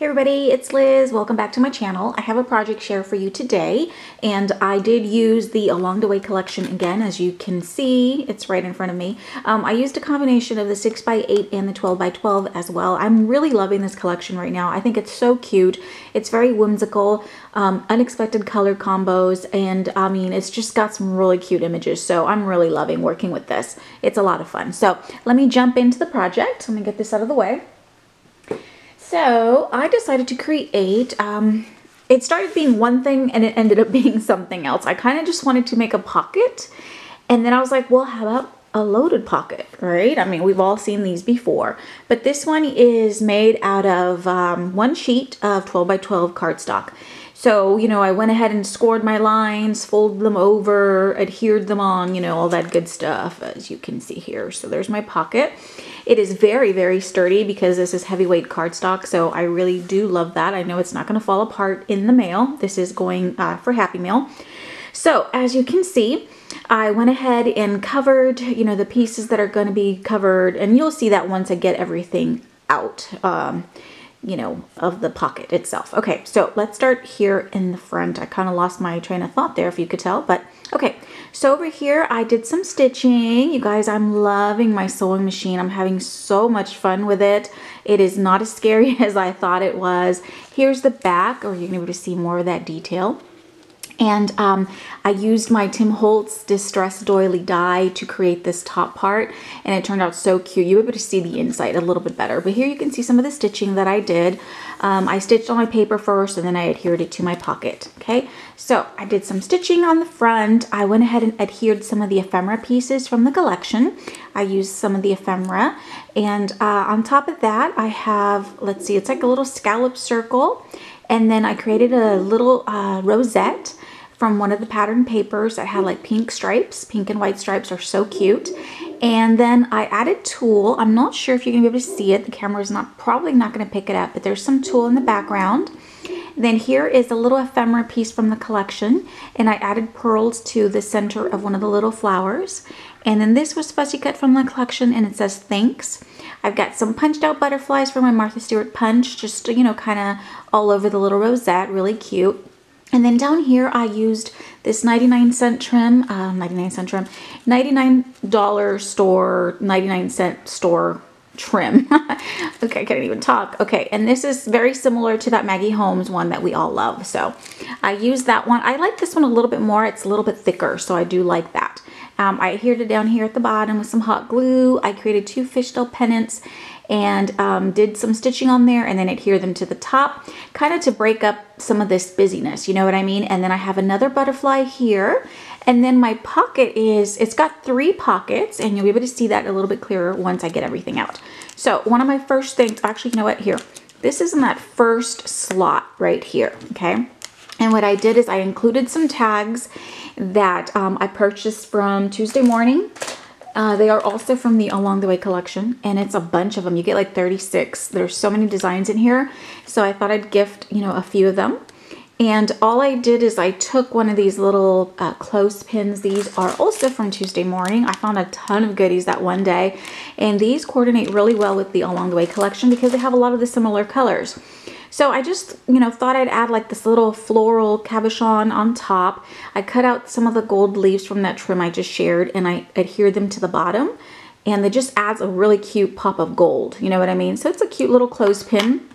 Hey everybody, it's Liz. Welcome back to my channel. I have a project share for you today, and I did use the Along the Way collection again. As you can see, it's right in front of me. I used a combination of the 6x8 and the 12x12 as well. I'm really loving this collection right now. I think it's so cute. It's very whimsical, unexpected color combos, and I mean, it's just got some really cute images. So I'm really loving working with this. It's a lot of fun. So let me jump into the project. Let me get this out of the way. So I decided to create, it started being one thing and it ended up being something else. I kind of just wanted to make a pocket, and then I was like, well, how about a loaded pocket, right? I mean, we've all seen these before, but this one is made out of one sheet of 12x12 cardstock. So, you know, I went ahead and scored my lines, folded them over, adhered them on, you know, all that good stuff, as you can see here. So there's my pocket. It is very, very sturdy because this is heavyweight cardstock, so I really do love that. I know it's not going to fall apart in the mail. This is going for Happy Mail. So as you can see, I went ahead and covered, you know, the pieces that are going to be covered, and you'll see that once I get everything out, you know, of the pocket itself. Okay, so let's start here in the front. I kind of lost my train of thought there, if you could tell, but okay. So over here, I did some stitching. You guys, I'm loving my sewing machine. I'm having so much fun with it. It is not as scary as I thought it was. Here's the back, or you're gonna be able to see more of that detail. And I used my Tim Holtz Distress Doily die to create this top part, and it turned out so cute. You'll be able to see the inside a little bit better. But here you can see some of the stitching that I did. I stitched on my paper first, and then I adhered it to my pocket. Okay, so I did some stitching on the front. I went ahead and adhered some of the ephemera pieces from the collection. I used some of the ephemera, and on top of that, I have, let's see, it's like a little scallop circle, and then I created a little rosette from one of the pattern papers that had like pink stripes. Pink and white stripes are so cute. And then I added tulle. I'm not sure if you're gonna be able to see it. The camera is probably not gonna pick it up, but there's some tulle in the background. Then here is a little ephemera piece from the collection, and I added pearls to the center of one of the little flowers. And then this was fussy cut from the collection, and it says thanks. I've got some punched out butterflies for my Martha Stewart punch, just, you know, kind of all over the little rosette, really cute. And then down here, I used this 99-cent trim, $99 store, 99-cent store trim. Okay, I can't even talk. Okay, and this is very similar to that Maggie Holmes one that we all love. So I used that one. I like this one a little bit more. It's a little bit thicker, so I do like that. I adhered it down here at the bottom with some hot glue. I created 2 fishtail pennants and did some stitching on there, and then adhere them to the top, kind of to break up some of this busyness, you know what I mean? And then I have another butterfly here, and then my pocket it's got 3 pockets, and you'll be able to see that a little bit clearer once I get everything out. So one of my first things, actually, you know what, here, this is in that first slot right here, okay? And what I did is I included some tags that I purchased from Tuesday Morning. They are also from the Along the Way collection, and it's a bunch of them. You get like 36. There's so many designs in here, so I thought I'd gift, you know, a few of them. And all I did is I took one of these little clothespins. These are also from Tuesday Morning. I found a ton of goodies that one day, and these coordinate really well with the Along the Way collection because they have a lot of the similar colors. So I just, you know, thought I'd add like this little floral cabochon on top. I cut out some of the gold leaves from that trim I just shared, and I adhered them to the bottom, and it just adds a really cute pop of gold. You know what I mean? So it's a cute little clothespin.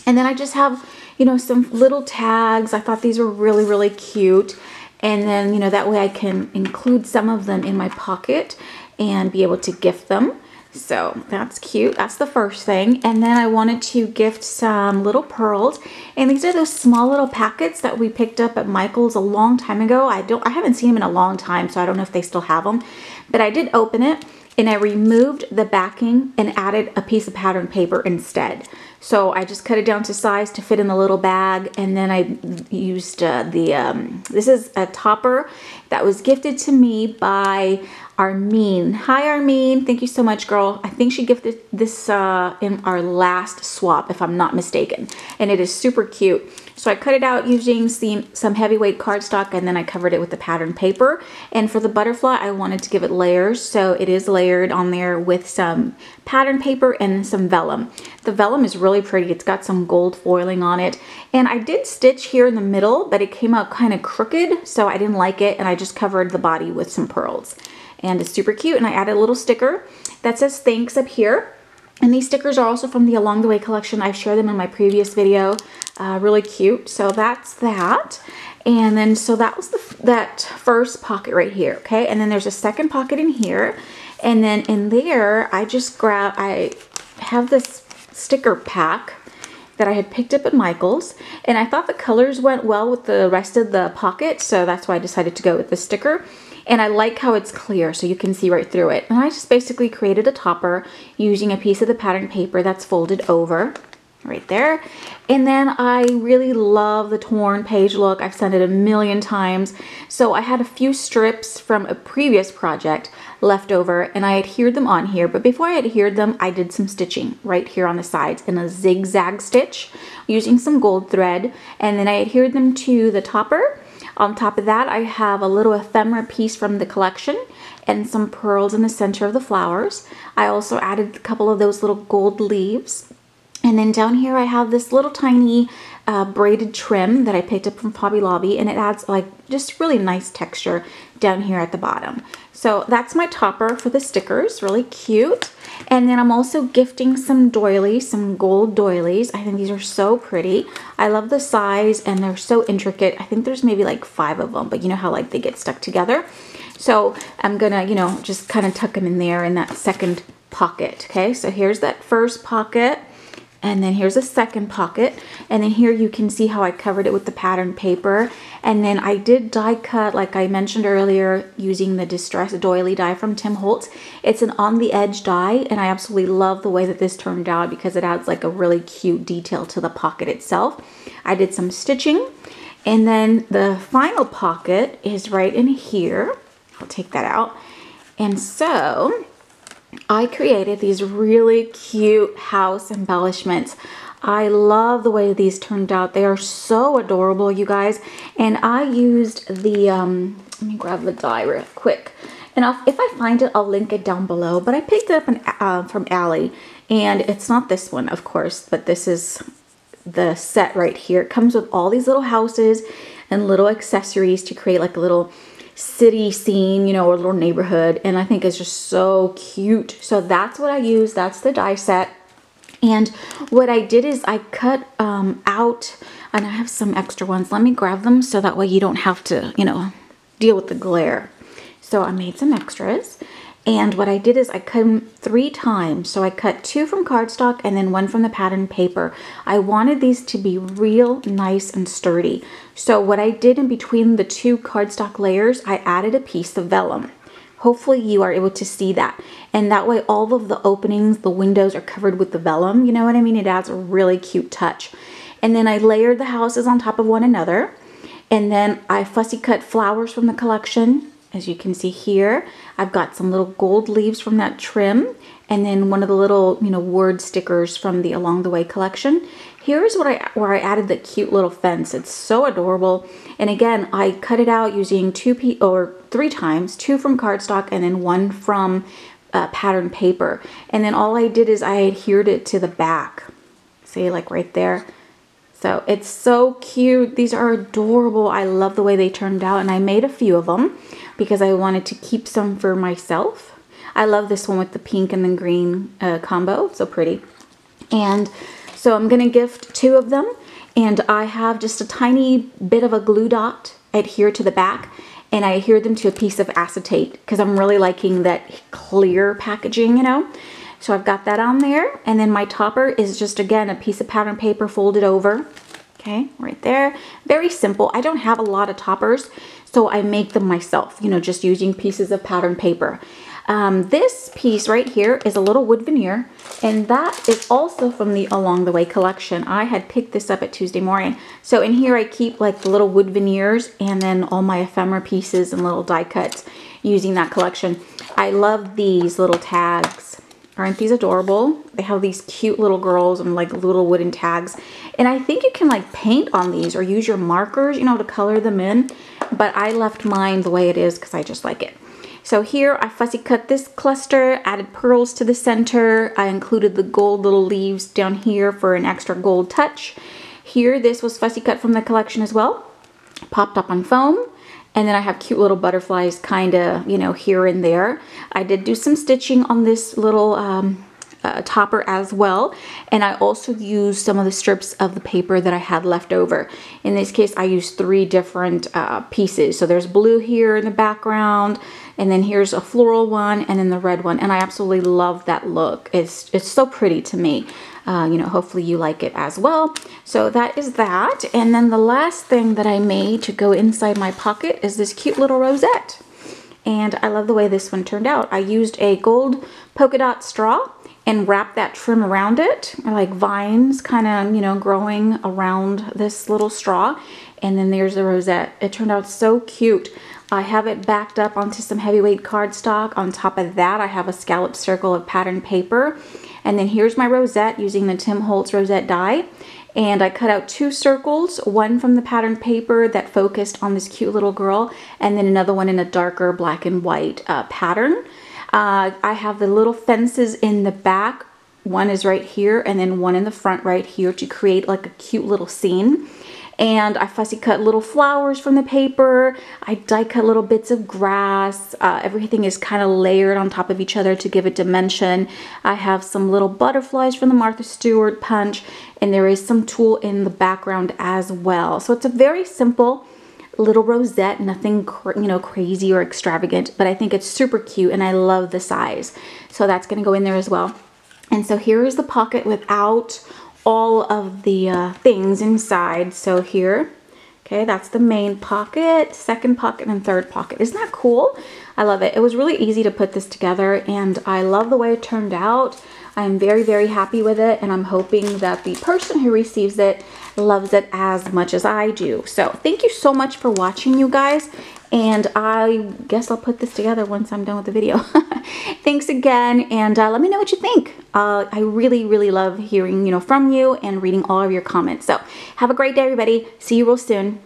And then I just have, you know, some little tags. I thought these were really, really cute. And then, you know, that way I can include some of them in my pocket and be able to gift them. So that's cute. That's the first thing. And then I wanted to gift some little pearls. And these are those small little packets that we picked up at Michael's a long time ago. I haven't seen them in a long time, so I don't know if they still have them. But I did open it, and I removed the backing and added a piece of pattern paper instead. So I just cut it down to size to fit in the little bag, and then I used this is a topper that was gifted to me by Armene. Hi Armene, thank you so much, girl. I think she gifted this in our last swap, if I'm not mistaken, and it is super cute. So I cut it out using some heavyweight cardstock, and then I covered it with the pattern paper. And for the butterfly, I wanted to give it layers, so it is layered on there with some pattern paper and some vellum. The vellum is really pretty. It's got some gold foiling on it. And I did stitch here in the middle, but it came out kind of crooked, so I didn't like it, and I just covered the body with some pearls. And it's super cute, and I added a little sticker that says thanks up here. And these stickers are also from the Along the Way collection. I've shared them in my previous video. Really cute. So that's that. And then, so that was that first pocket right here, okay? And then there's a second pocket in here. And then in there, I have this sticker pack that I had picked up at Michael's. And I thought the colors went well with the rest of the pocket, so that's why I decided to go with the sticker. And I like how it's clear, so you can see right through it. And I just basically created a topper using a piece of the pattern paper that's folded over right there. And then I really love the torn page look. I've sent it a million times. So I had a few strips from a previous project left over, and I adhered them on here. But before I adhered them, I did some stitching right here on the sides in a zigzag stitch using some gold thread. And then I adhered them to the topper. On top of that, I have a little ephemera piece from the collection and some pearls in the center of the flowers. I also added a couple of those little gold leaves. And then down here, I have this little tiny braided trim that I picked up from Hobby Lobby, and it adds like just really nice texture down here at the bottom. So that's my topper for the stickers, really cute. And then I'm also gifting some doilies, some gold doilies. I think these are so pretty. I love the size, and they're so intricate. I think there's maybe like 5 of them, but you know how like they get stuck together. So I'm gonna, you know, just kind of tuck them in there in that second pocket. Okay, so here's that first pocket. And then here's a second pocket. And then here you can see how I covered it with the pattern paper. And then I did die cut, like I mentioned earlier, using the Distress Doily die from Tim Holtz. It's an on the edge die, and I absolutely love the way that this turned out because it adds like a really cute detail to the pocket itself. I did some stitching. And then the final pocket is right in here. I'll take that out. And so I created these really cute house embellishments. I love the way these turned out. They are so adorable, you guys. And I used the, let me grab the die real quick. And if I find it, I'll link it down below. But I picked it up from Ally. And it's not this one, of course, but this is the set right here. It comes with all these little houses and little accessories to create like a little city scene, you know, or a little neighborhood, and I think it's just so cute. So that's what I use. That's the die set. And what I did is I cut out, and I have some extra ones. Let me grab them so that way you don't have to, you know, deal with the glare. So I made some extras. And what I did is I cut them 3 times. So I cut 2 from cardstock and then 1 from the pattern paper. I wanted these to be real nice and sturdy. So what I did in between the 2 cardstock layers, I added a piece of vellum. Hopefully you are able to see that. And that way all of the openings, the windows are covered with the vellum. You know what I mean? It adds a really cute touch. And then I layered the houses on top of one another. And then I fussy cut flowers from the collection. As you can see here, I've got some little gold leaves from that trim, and then one of the little, you know, word stickers from the Along the Way collection. Here's where I added the cute little fence. It's so adorable. And again, I cut it out using 3 times, 2 from cardstock and then 1 from pattern paper. And then all I did is I adhered it to the back. See, like right there. So it's so cute. These are adorable. I love the way they turned out, and I made a few of them because I wanted to keep some for myself. I love this one with the pink and the green combo. So pretty. And so I'm gonna gift 2 of them, and I have just a tiny bit of a glue dot adhered to the back, and I adhered them to a piece of acetate because I'm really liking that clear packaging, you know. So I've got that on there, and then my topper is just, again, a piece of pattern paper folded over. Okay, right there. Very simple. I don't have a lot of toppers, so I make them myself, you know, just using pieces of pattern paper. This piece right here is a little wood veneer, and that is also from the Along the Way collection. I had picked this up at Tuesday Morning. So in here I keep like the little wood veneers and then all my ephemera pieces and little die cuts using that collection. I love these little tags. Aren't these adorable? They have these cute little girls and like little wooden tags. And I think you can like paint on these or use your markers, you know, to color them in. But I left mine the way it is because I just like it. So here I fussy cut this cluster, added pearls to the center. I included the gold little leaves down here for an extra gold touch. Here, this was fussy cut from the collection as well. Popped up on foam. And then I have cute little butterflies kind of, you know, here and there. I did do some stitching on this little topper as well. And I also used some of the strips of the paper that I had left over. In this case, I used 3 different pieces. So there's blue here in the background, and then here's a floral one, and then the red one. And I absolutely love that look. It's so pretty to me. You know, hopefully you like it as well. So that is that. And then the last thing that I made to go inside my pocket is this cute little rosette. And I love the way this one turned out. I used a gold polka dot straw and wrapped that trim around it, like vines kind of, you know, growing around this little straw. And then there's the rosette. It turned out so cute. I have it backed up onto some heavyweight cardstock. On top of that, I have a scallop circle of patterned paper. And then here's my rosette using the Tim Holtz rosette die. And I cut out 2 circles, one from the patterned paper that focused on this cute little girl, and then another one in a darker black and white pattern. I have the little fences in the back. One is right here, and then one in the front right here to create like a cute little scene. And I fussy cut little flowers from the paper. I die cut little bits of grass. Everything is kind of layered on top of each other to give it dimension. I have some little butterflies from the Martha Stewart punch, and there is some tulle in the background as well. So it's a very simple little rosette, nothing you know, crazy or extravagant, but I think it's super cute and I love the size. So that's going to go in there as well. And so here is the pocket without all of the things inside. So here, okay, that's the main pocket, second pocket, and third pocket. Isn't that cool? I love it. It was really easy to put this together, and I love the way it turned out. I'm very, very happy with it, and I'm hoping that the person who receives it loves it as much as I do. So thank you so much for watching, you guys. And I guess I'll put this together once I'm done with the video. Thanks again, and let me know what you think. I really, really love hearing, you know, from you and reading all of your comments. So have a great day, everybody. See you real soon.